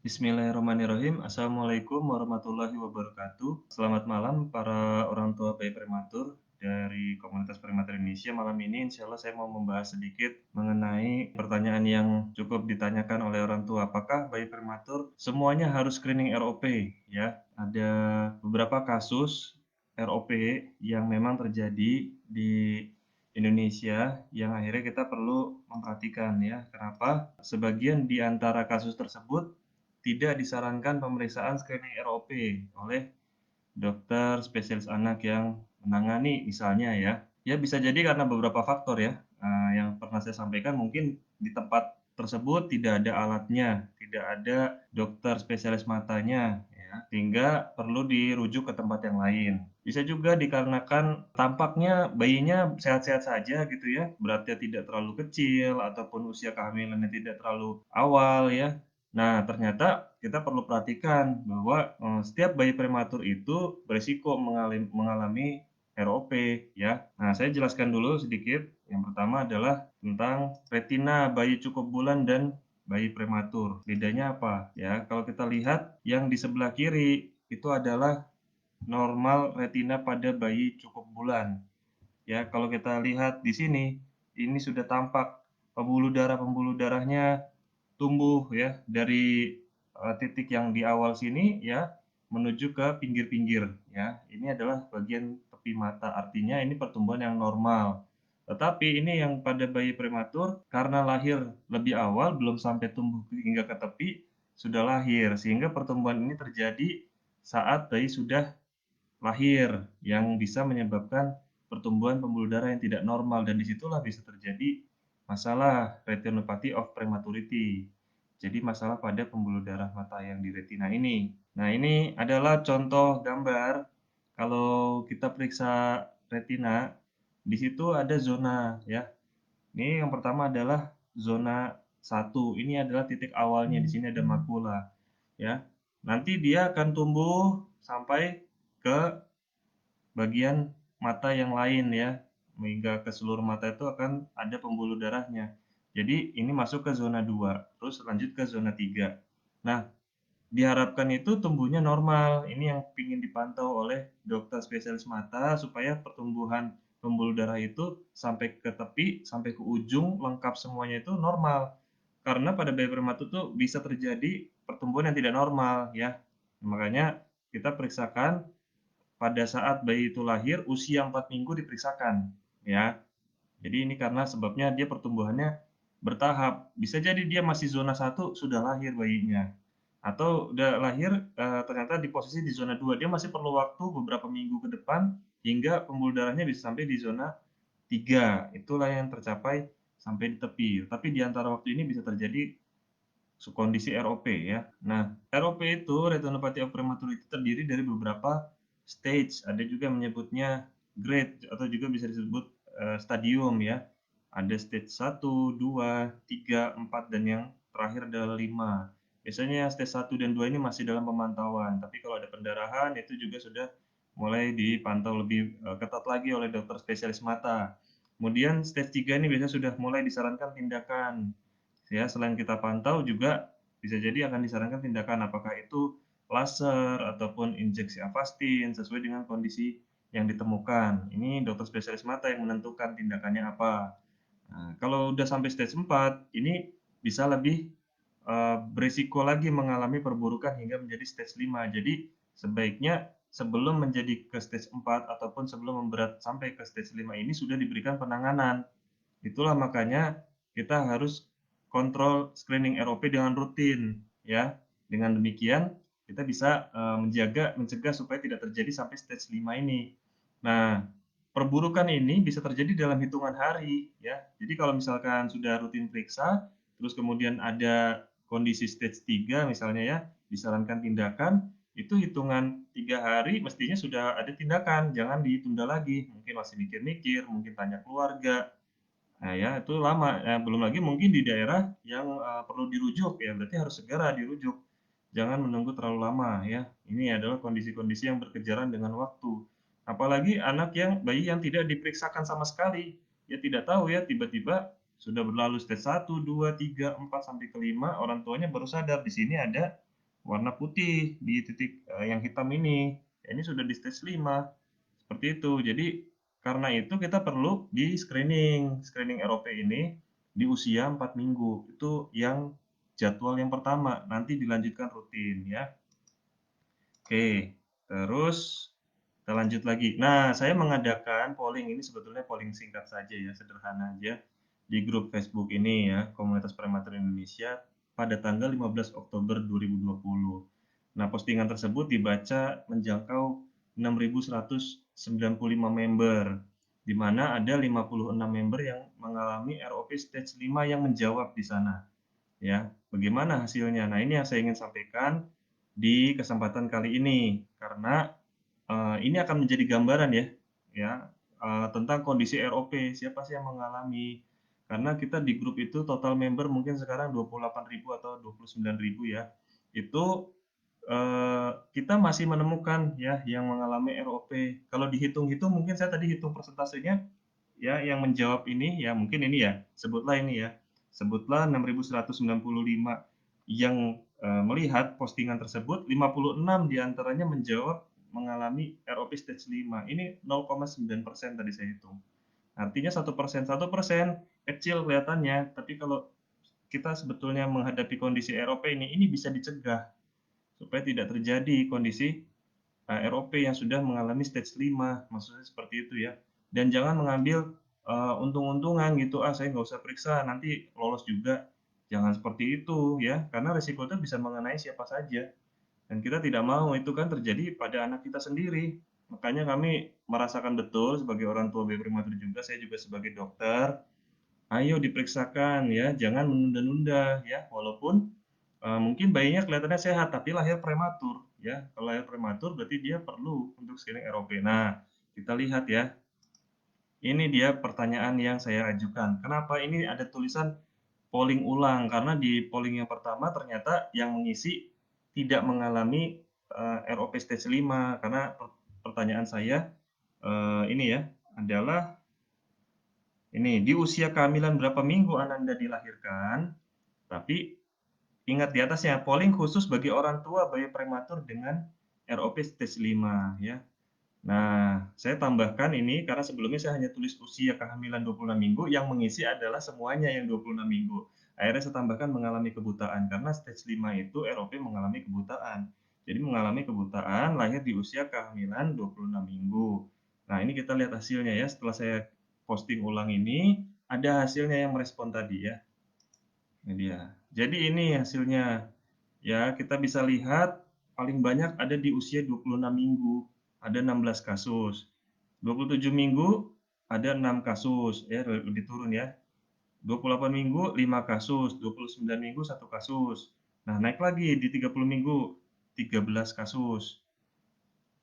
Bismillahirrahmanirrahim. Assalamualaikum warahmatullahi wabarakatuh. Selamat malam para orang tua bayi prematur dari komunitas prematur Indonesia. Malam ini insya Allah saya mau membahas sedikit mengenai pertanyaan yang cukup ditanyakan oleh orang tua. Apakah bayi prematur semuanya harus screening ROP? Ya, ada beberapa kasus ROP yang memang terjadi di Indonesia yang akhirnya kita perlu memperhatikan ya. Kenapa? Sebagian di antara kasus tersebut tidak disarankan pemeriksaan screening ROP oleh dokter spesialis anak yang menangani misalnya ya. Ya bisa jadi karena beberapa faktor ya, yang pernah saya sampaikan mungkin di tempat tersebut tidak ada alatnya, tidak ada dokter spesialis matanya ya, sehingga perlu dirujuk ke tempat yang lain. Bisa juga dikarenakan tampaknya bayinya sehat-sehat saja gitu ya, beratnya tidak terlalu kecil ataupun usia kehamilannya tidak terlalu awal ya. Nah, ternyata kita perlu perhatikan bahwa, setiap bayi prematur itu berisiko mengalami ROP ya. Nah, saya jelaskan dulu sedikit. Yang pertama adalah tentang retina bayi cukup bulan dan bayi prematur. Bedanya apa? Ya, kalau kita lihat yang di sebelah kiri itu adalah normal retina pada bayi cukup bulan. Ya, kalau kita lihat di sini, ini sudah tampak pembuluh darahnya tumbuh ya dari, titik yang di awal sini ya, menuju ke pinggir-pinggir ya. Ini adalah bagian tepi mata, artinya ini pertumbuhan yang normal. Tetapi ini yang pada bayi prematur karena lahir lebih awal, belum sampai tumbuh hingga ke tepi, sudah lahir. Sehingga pertumbuhan ini terjadi saat bayi sudah lahir, yang bisa menyebabkan pertumbuhan pembuluh darah yang tidak normal dan disitulah bisa terjadi masalah retinopathy of prematurity. Jadi masalah pada pembuluh darah mata yang di retina ini. Nah, ini adalah contoh gambar kalau kita periksa retina, di situ ada zona ya. Ini yang pertama adalah zona 1. Ini adalah titik awalnya, di sini ada makula ya. Nanti dia akan tumbuh sampai ke bagian mata yang lain ya, hingga ke seluruh mata itu akan ada pembuluh darahnya. Jadi ini masuk ke zona 2, terus lanjut ke zona 3. Nah, diharapkan itu tumbuhnya normal. Ini yang ingin dipantau oleh dokter spesialis mata supaya pertumbuhan pembuluh darah itu sampai ke tepi, sampai ke ujung, lengkap semuanya itu normal. Karena pada bayi prematur itu bisa terjadi pertumbuhan yang tidak normal ya. Makanya kita periksakan pada saat bayi itu lahir, usia 4 minggu diperiksakan, ya. Jadi ini karena sebabnya dia pertumbuhannya bertahap. Bisa jadi dia masih zona 1 sudah lahir bayinya, atau udah lahir, ternyata di posisi di zona 2, dia masih perlu waktu beberapa minggu ke depan hingga pembuluh darahnya bisa sampai di zona 3, itulah yang tercapai sampai di tepi. Tapi di antara waktu ini bisa terjadi kondisi ROP ya. Nah, ROP itu retinopathy of prematurity terdiri dari beberapa stage, ada juga menyebutnya grade atau juga bisa disebut stadium ya. Ada stage 1, 2, 3, 4 dan yang terakhir adalah 5. Biasanya stage 1 dan 2 ini masih dalam pemantauan, tapi kalau ada pendarahan itu juga sudah mulai dipantau lebih ketat lagi oleh dokter spesialis mata. Kemudian stage 3 ini biasanya sudah mulai disarankan tindakan. Ya, selain kita pantau juga bisa jadi akan disarankan tindakan apakah itu laser ataupun injeksi Avastin sesuai dengan kondisi yang ditemukan. Ini dokter spesialis mata yang menentukan tindakannya apa. Nah, kalau udah sampai stage 4, ini bisa lebih, berisiko lagi mengalami perburukan hingga menjadi stage 5. Jadi sebaiknya sebelum menjadi ke stage 4 ataupun sebelum memberat sampai ke stage 5 ini sudah diberikan penanganan. Itulah makanya kita harus kontrol screening ROP dengan rutin ya. Dengan demikian kita bisa, mencegah supaya tidak terjadi sampai stage 5 ini. Nah, perburukan ini bisa terjadi dalam hitungan hari ya. Jadi kalau misalkan sudah rutin periksa, terus kemudian ada kondisi stage 3 misalnya ya, disarankan tindakan, itu hitungan 3 hari mestinya sudah ada tindakan, jangan ditunda lagi. Mungkin masih mikir-mikir, mungkin tanya keluarga, nah ya itu lama, belum lagi mungkin di daerah yang, perlu dirujuk ya, berarti harus segera dirujuk. Jangan menunggu terlalu lama ya. Ini adalah kondisi-kondisi yang berkejaran dengan waktu. Apalagi anak yang bayi yang tidak diperiksakan sama sekali. Ya tidak tahu ya, tiba-tiba sudah berlalu stage 1, 2, 3, 4 sampai ke 5, orang tuanya baru sadar di sini ada warna putih di titik, yang hitam ini. Ya ini sudah di stage 5, seperti itu. Jadi karena itu kita perlu di-screening. Screening ROP ini di usia 4 minggu. Itu yang jadwal yang pertama, nanti dilanjutkan rutin ya. Oke, terus kita lanjut lagi. Nah, saya mengadakan polling ini sebetulnya polling singkat saja ya, sederhana aja di grup Facebook ini ya, Komunitas Prematur Indonesia pada tanggal 15 Oktober 2020. Nah, postingan tersebut dibaca menjangkau 6.195 member, di mana ada 56 member yang mengalami ROP stage 5 yang menjawab di sana. Ya, bagaimana hasilnya? Nah, ini yang saya ingin sampaikan di kesempatan kali ini, karena ini akan menjadi gambaran ya, ya, tentang kondisi ROP, siapa sih yang mengalami. Karena kita di grup itu total member mungkin sekarang 28.000 atau 29.000 ya. Itu, kita masih menemukan ya yang mengalami ROP. Kalau dihitung-hitung mungkin saya tadi hitung persentasenya, ya yang menjawab ini ya mungkin ini ya, sebutlah ini ya, sebutlah 6.195 yang, melihat postingan tersebut, 56 diantaranya menjawab mengalami ROP stage 5. Ini 0,9% tadi saya hitung. Artinya 1% kecil kelihatannya, tapi kalau kita sebetulnya menghadapi kondisi ROP ini bisa dicegah supaya tidak terjadi kondisi ROP yang sudah mengalami stage 5, maksudnya seperti itu ya. Dan jangan mengambil untung-untungan gitu, saya nggak usah periksa, nanti lolos juga. Jangan seperti itu ya, karena resiko itu bisa mengenai siapa saja. Dan kita tidak mau itu kan terjadi pada anak kita sendiri. Makanya kami merasakan betul sebagai orang tua bayi prematur juga, saya juga sebagai dokter, ayo diperiksakan ya, jangan menunda-nunda ya, walaupun mungkin bayinya kelihatannya sehat, tapi lahir prematur, ya. Kalau lahir prematur berarti dia perlu untuk screening ROP. Nah, kita lihat ya, ini dia pertanyaan yang saya ajukan. Kenapa ini ada tulisan polling ulang? Karena di polling yang pertama ternyata yang mengisi tidak mengalami ROP stage 5, karena pertanyaan saya ini ya, adalah ini, di usia kehamilan berapa minggu Ananda dilahirkan? Tapi ingat di atasnya, polling khusus bagi orang tua bayi prematur dengan ROP stage 5 ya. Nah, saya tambahkan ini karena sebelumnya saya hanya tulis usia kehamilan 26 minggu, yang mengisi adalah semuanya yang 26 minggu. Akhirnya saya tambahkan mengalami kebutaan, karena stage 5 itu ROP mengalami kebutaan. Jadi mengalami kebutaan lahir di usia kehamilan 26 minggu. Nah, ini kita lihat hasilnya ya, setelah saya posting ulang ini, ada hasilnya yang merespon tadi ya. Ini dia. Jadi ini hasilnya. Ya, kita bisa lihat paling banyak ada di usia 26 minggu, ada 16 kasus. 27 minggu ada 6 kasus, ya lebih turun ya. 28 minggu 5 kasus, 29 minggu 1 kasus. Nah, naik lagi di 30 minggu 13 kasus.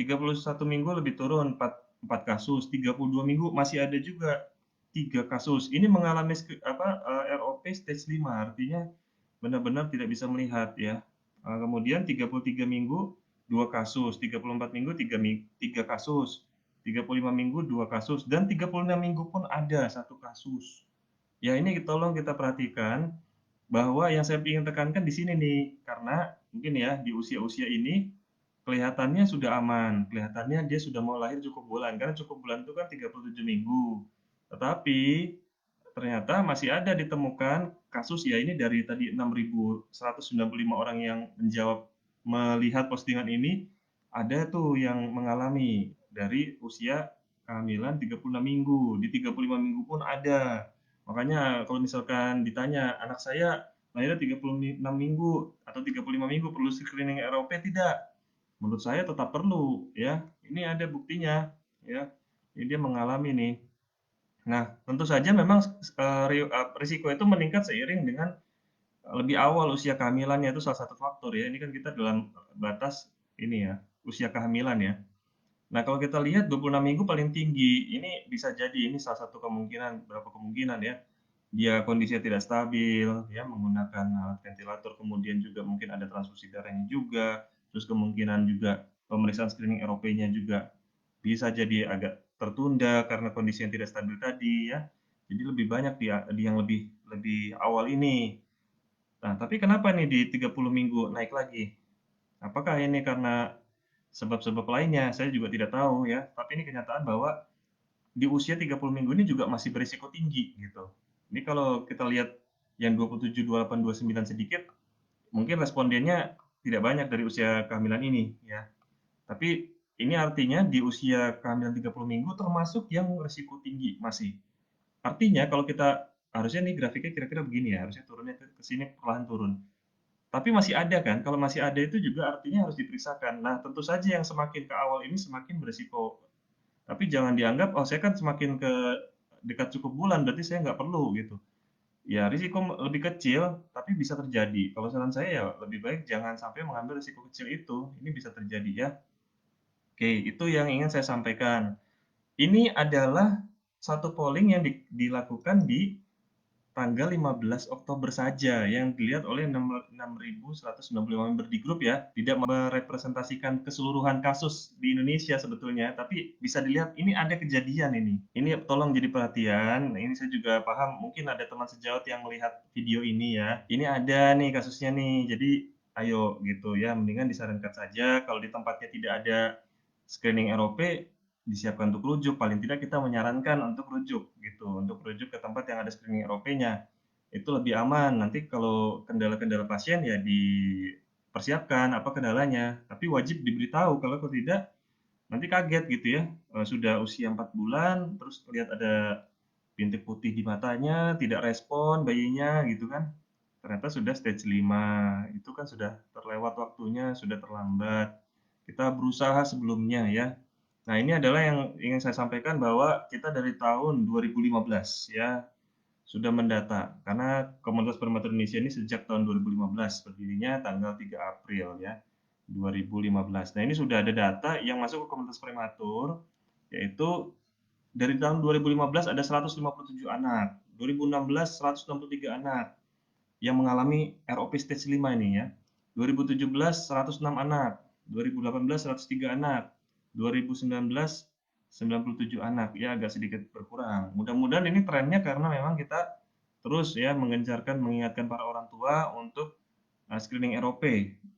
31 minggu lebih turun 4 kasus, 32 minggu masih ada juga 3 kasus. Ini mengalami ROP stage 5, artinya benar-benar tidak bisa melihat ya. Kemudian 33 minggu 2 kasus, 34 minggu 3 kasus, 35 minggu 2 kasus, dan 36 minggu pun ada 1 kasus. Ya ini tolong kita perhatikan bahwa yang saya ingin tekankan di sini nih, karena mungkin ya di usia-usia ini kelihatannya sudah aman, kelihatannya dia sudah mau lahir cukup bulan, karena cukup bulan itu kan 37 minggu. Tetapi ternyata masih ada ditemukan kasus ya, ini dari tadi 6.195 orang yang menjawab melihat postingan ini, ada tuh yang mengalami dari usia kehamilan 36 minggu, di 35 minggu pun ada. Makanya kalau misalkan ditanya, anak saya lahirnya 36 minggu atau 35 minggu perlu screening ROP? Tidak. Menurut saya tetap perlu ya. Ini ada buktinya ya. Ini dia mengalami nih. Nah, tentu saja memang risiko itu meningkat seiring dengan lebih awal usia kehamilannya, itu salah satu faktor ya. Ini kan kita dalam batas ini ya, usia kehamilan ya. Nah, kalau kita lihat 26 minggu paling tinggi, ini bisa jadi ini salah satu kemungkinan, berapa kemungkinan ya. Dia kondisinya tidak stabil, ya menggunakan alat ventilator, kemudian juga mungkin ada transfusi darahnya juga, terus kemungkinan juga pemeriksaan screening ROP-nya juga bisa jadi agak tertunda karena kondisi yang tidak stabil tadi ya. Jadi lebih banyak di yang lebih lebih awal ini. Nah, tapi kenapa nih di 30 minggu naik lagi? Apakah ini karena sebab-sebab lainnya? Saya juga tidak tahu ya, tapi ini kenyataan bahwa di usia 30 minggu ini juga masih berisiko tinggi gitu. Ini kalau kita lihat yang 27, 28, 29 sedikit, mungkin respondennya tidak banyak dari usia kehamilan ini ya. Tapi ini artinya di usia kehamilan 30 minggu termasuk yang risiko tinggi masih. Artinya kalau kita harusnya nih grafiknya kira-kira begini ya, harusnya turunnya ke sini perlahan turun. Tapi masih ada kan, kalau masih ada itu juga artinya harus diperiksakan. Nah, tentu saja yang semakin ke awal ini semakin berisiko. Tapi jangan dianggap, oh saya kan semakin ke dekat cukup bulan, berarti saya nggak perlu gitu. Ya risiko lebih kecil, tapi bisa terjadi. Kalau saran saya ya lebih baik jangan sampai mengambil risiko kecil itu. Ini bisa terjadi ya. Oke, itu yang ingin saya sampaikan. Ini adalah satu polling yang dilakukan di tanggal 15 Oktober saja yang dilihat oleh 6.195 member di grup ya. Tidak merepresentasikan keseluruhan kasus di Indonesia sebetulnya, tapi bisa dilihat ini ada kejadian ini. Ini tolong jadi perhatian. Ini saya juga paham mungkin ada teman sejawat yang melihat video ini ya. Ini ada nih kasusnya nih. Jadi ayo gitu ya, mendingan disarankan saja kalau di tempatnya tidak ada screening ROP disiapkan untuk rujuk, paling tidak kita menyarankan untuk rujuk gitu, untuk rujuk ke tempat yang ada screening ROP-nya. Itu lebih aman. Nanti kalau kendala-kendala pasien ya dipersiapkan apa kendalanya, tapi wajib diberitahu kalau tidak nanti kaget gitu ya. Sudah usia 4 bulan terus terlihat ada bintik putih di matanya, tidak respon bayinya gitu kan. Ternyata sudah stage 5. Itu kan sudah terlewat waktunya, sudah terlambat. Kita berusaha sebelumnya ya. Nah, ini adalah yang ingin saya sampaikan bahwa kita dari tahun 2015 ya, sudah mendata. Karena Komunitas Prematur Indonesia ini sejak tahun 2015, berdirinya tanggal 3 April ya, 2015. Nah, ini sudah ada data yang masuk ke Komunitas Prematur, yaitu dari tahun 2015 ada 157 anak, 2016 163 anak yang mengalami ROP stage 5 ini ya. 2017 106 anak, 2018 103 anak, 2019 97 anak, ya agak sedikit berkurang. Mudah-mudahan ini trennya karena memang kita terus ya mengencarkan mengingatkan para orang tua untuk screening ROP.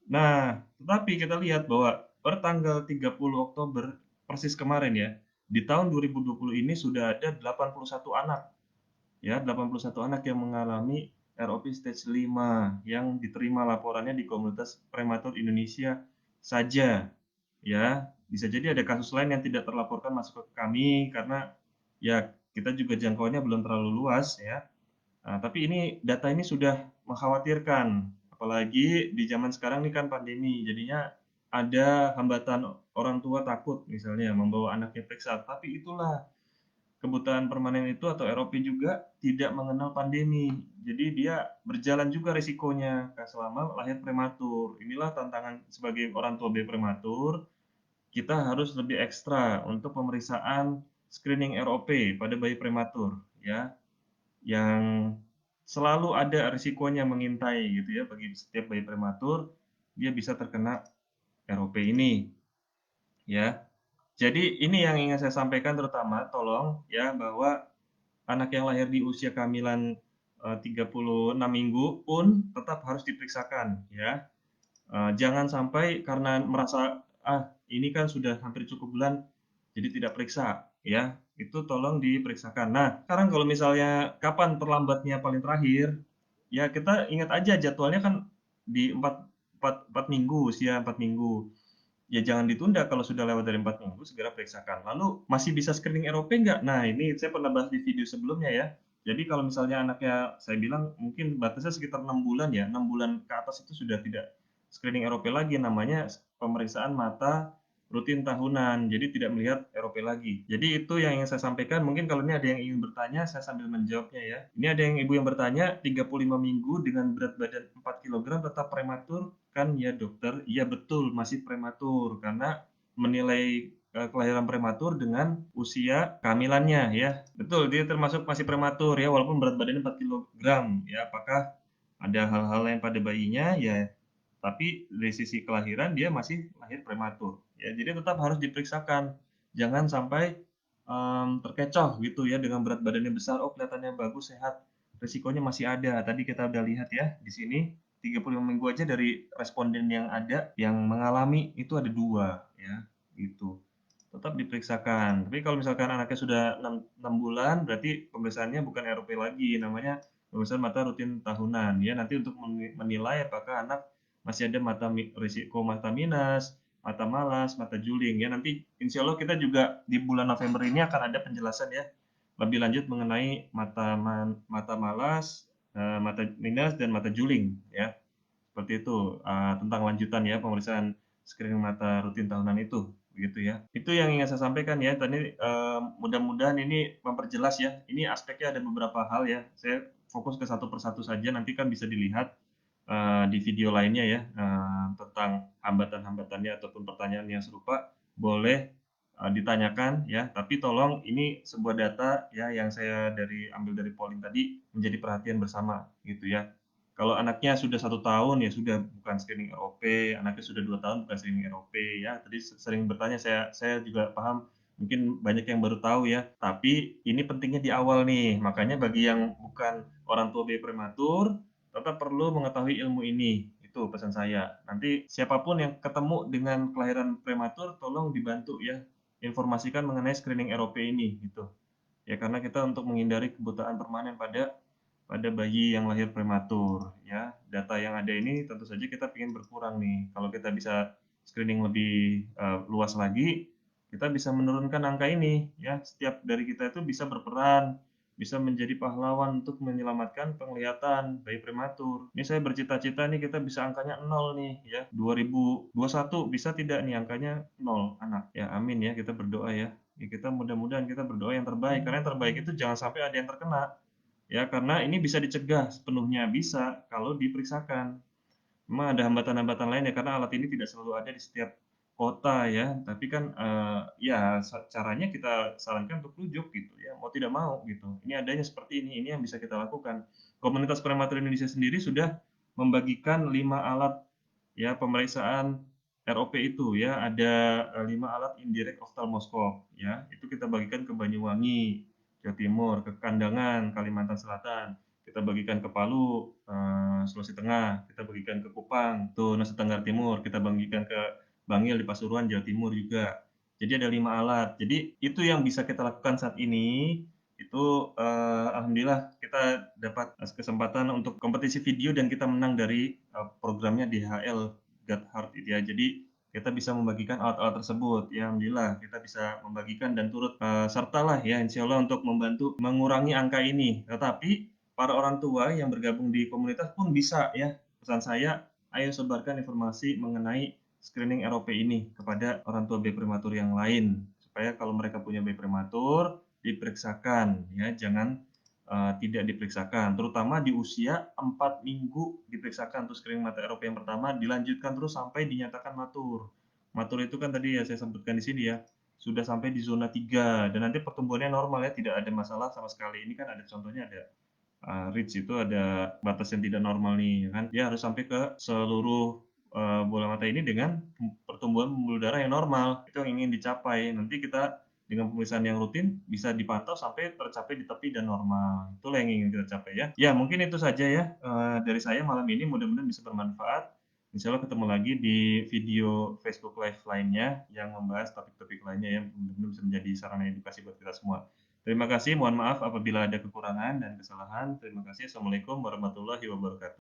Nah, tetapi kita lihat bahwa per tanggal 30 Oktober persis kemarin ya, di tahun 2020 ini sudah ada 81 anak ya 81 anak yang mengalami ROP stage 5 yang diterima laporannya di Komunitas Prematur Indonesia saja ya. Bisa jadi ada kasus lain yang tidak terlaporkan masuk ke kami karena ya kita juga jangkauannya belum terlalu luas ya. Nah, tapi ini data ini sudah mengkhawatirkan, apalagi di zaman sekarang ini kan pandemi, jadinya ada hambatan orang tua takut misalnya membawa anaknya periksa, tapi itulah kebutaan permanen itu atau ROP juga tidak mengenal pandemi. Jadi dia berjalan juga risikonya selama lahir prematur. Inilah tantangan sebagai orang tua bayi prematur, kita harus lebih ekstra untuk pemeriksaan screening ROP pada bayi prematur ya, yang selalu ada risikonya mengintai gitu ya bagi setiap bayi prematur, dia bisa terkena ROP ini ya. Jadi ini yang ingin saya sampaikan terutama tolong ya bahwa anak yang lahir di usia kehamilan 36 minggu pun tetap harus diperiksakan ya. Jangan sampai karena merasa ah ini kan sudah hampir cukup bulan jadi tidak periksa ya. Itu tolong diperiksakan. Nah, sekarang kalau misalnya kapan terlambatnya paling terakhir, ya kita ingat aja jadwalnya kan di 4 minggu, usia 4 minggu. Ya jangan ditunda kalau sudah lewat dari 4 minggu, segera periksakan. Lalu masih bisa screening ROP nggak? Nah ini saya pernah bahas di video sebelumnya ya. Jadi kalau misalnya anaknya, saya bilang mungkin batasnya sekitar 6 bulan ya, 6 bulan ke atas itu sudah tidak screening ROP lagi, namanya pemeriksaan mata rutin tahunan, jadi tidak melihat ROP lagi. Jadi itu yang ingin saya sampaikan, mungkin kalau ini ada yang ingin bertanya, saya sambil menjawabnya ya. Ini ada yang ibu yang bertanya, 35 minggu dengan berat badan 4 kilogram tetap prematur kan ya dokter? Iya betul, masih prematur, karena menilai kelahiran prematur dengan usia kehamilannya ya. Betul, dia termasuk masih prematur ya, walaupun berat badannya 4 kilogram ya. Apakah ada hal-hal lain pada bayinya? Ya tapi dari sisi kelahiran dia masih lahir prematur ya, jadi tetap harus diperiksakan, jangan sampai terkecoh gitu ya dengan berat badannya besar, oh kelihatannya bagus sehat, risikonya masih ada, tadi kita udah lihat ya di sini. 35 minggu aja dari responden yang ada, yang mengalami itu ada 2 ya, gitu. Tetap diperiksakan. Tapi kalau misalkan anaknya sudah 6 bulan, berarti pemeriksaannya bukan ROP lagi, namanya pemeriksaan mata rutin tahunan ya. Nanti untuk menilai apakah anak masih ada risiko mata minus, mata malas, mata juling ya. Nanti insya Allah kita juga di bulan November ini akan ada penjelasan ya lebih lanjut mengenai mata malas, mata minus dan mata juling ya. Seperti itu, tentang lanjutan ya pemeriksaan screening mata rutin tahunan itu, begitu ya. Itu yang ingin saya sampaikan ya tadi, mudah-mudahan ini memperjelas ya, ini aspeknya ada beberapa hal ya, saya fokus ke satu persatu saja nanti kan bisa dilihat, di video lainnya ya, tentang hambatan-hambatannya ataupun pertanyaan yang serupa, boleh, ditanyakan ya, tapi tolong ini sebuah data ya yang saya ambil dari polling tadi menjadi perhatian bersama, gitu ya. Kalau anaknya sudah 1 tahun, ya sudah bukan screening ROP, anaknya sudah 2 tahun bukan screening ROP ya. Tadi sering bertanya, saya juga paham, mungkin banyak yang baru tahu ya, tapi ini pentingnya di awal nih. Makanya bagi yang bukan orang tua bayi prematur, tetap perlu mengetahui ilmu ini, itu pesan saya. Nanti siapapun yang ketemu dengan kelahiran prematur, tolong dibantu ya, informasikan mengenai screening ROP ini, gitu. Ya karena kita untuk menghindari kebutaan permanen pada bayi yang lahir prematur ya. Data yang ada ini tentu saja kita ingin berkurang nih. Kalau kita bisa screening lebih, luas lagi, kita bisa menurunkan angka ini ya. Setiap dari kita itu bisa berperan, bisa menjadi pahlawan untuk menyelamatkan penglihatan bayi prematur. Ini saya bercita-cita nih kita bisa angkanya 0 nih ya, 2021 bisa tidak nih angkanya 0 anak? Ya amin ya, kita berdoa ya. Ya kita mudah-mudahan kita berdoa yang terbaik, karena yang terbaik itu jangan sampai ada yang terkena. Ya, karena ini bisa dicegah sepenuhnya, bisa kalau diperiksakan. Memang ada hambatan-hambatan lain ya, karena alat ini tidak selalu ada di setiap kota ya, tapi kan, ya caranya kita sarankan untuk rujuk gitu ya, mau tidak mau gitu. Ini adanya seperti ini yang bisa kita lakukan. Komunitas Prematur Indonesia sendiri sudah membagikan 5 alat ya pemeriksaan ROP itu ya, ada, 5 alat indirect ophthalmoscope ya, itu kita bagikan ke Banyuwangi, Jawa Timur, ke Kandangan, Kalimantan Selatan, kita bagikan ke Palu, Sulawesi Tengah, kita bagikan ke Kupang, tuh Nusa Tenggara Timur, kita bagikan ke Bangil di Pasuruan, Jawa Timur juga. Jadi ada 5 alat. Jadi itu yang bisa kita lakukan saat ini, itu, alhamdulillah kita dapat, kesempatan untuk kompetisi video dan kita menang dari, programnya DHL God Heart itu ya. Jadi kita bisa membagikan alat-alat tersebut, ya alhamdulillah kita bisa membagikan dan turut, sertalah ya insyaallah untuk membantu mengurangi angka ini. Tetapi para orang tua yang bergabung di komunitas pun bisa ya, pesan saya, ayo sebarkan informasi mengenai screening ROP ini kepada orang tua bayi prematur yang lain, supaya kalau mereka punya bayi prematur, diperiksakan ya, jangan, tidak diperiksakan, terutama di usia 4 minggu diperiksakan untuk screening mata ROP yang pertama, dilanjutkan terus sampai dinyatakan matur. Matur itu kan tadi ya saya sebutkan di sini ya, sudah sampai di zona 3 dan nanti pertumbuhannya normal ya, tidak ada masalah sama sekali. Ini kan ada contohnya ada reach itu ada batas yang tidak normal nih, ya kan. Dia harus sampai ke seluruh, bola mata ini dengan pertumbuhan pembuluh darah yang normal, itu yang ingin dicapai. Nanti kita dengan pemeriksaan yang rutin bisa dipantau sampai tercapai di tepi dan normal. Itulah yang ingin kita capai ya. Ya mungkin itu saja ya, dari saya malam ini, mudah-mudahan bisa bermanfaat. Insya Allah ketemu lagi di video Facebook Live lainnya yang membahas topik-topik lainnya yang mudah-mudahan bisa menjadi sarana edukasi buat kita semua. Terima kasih, mohon maaf apabila ada kekurangan dan kesalahan. Terima kasih. Assalamualaikum warahmatullahi wabarakatuh.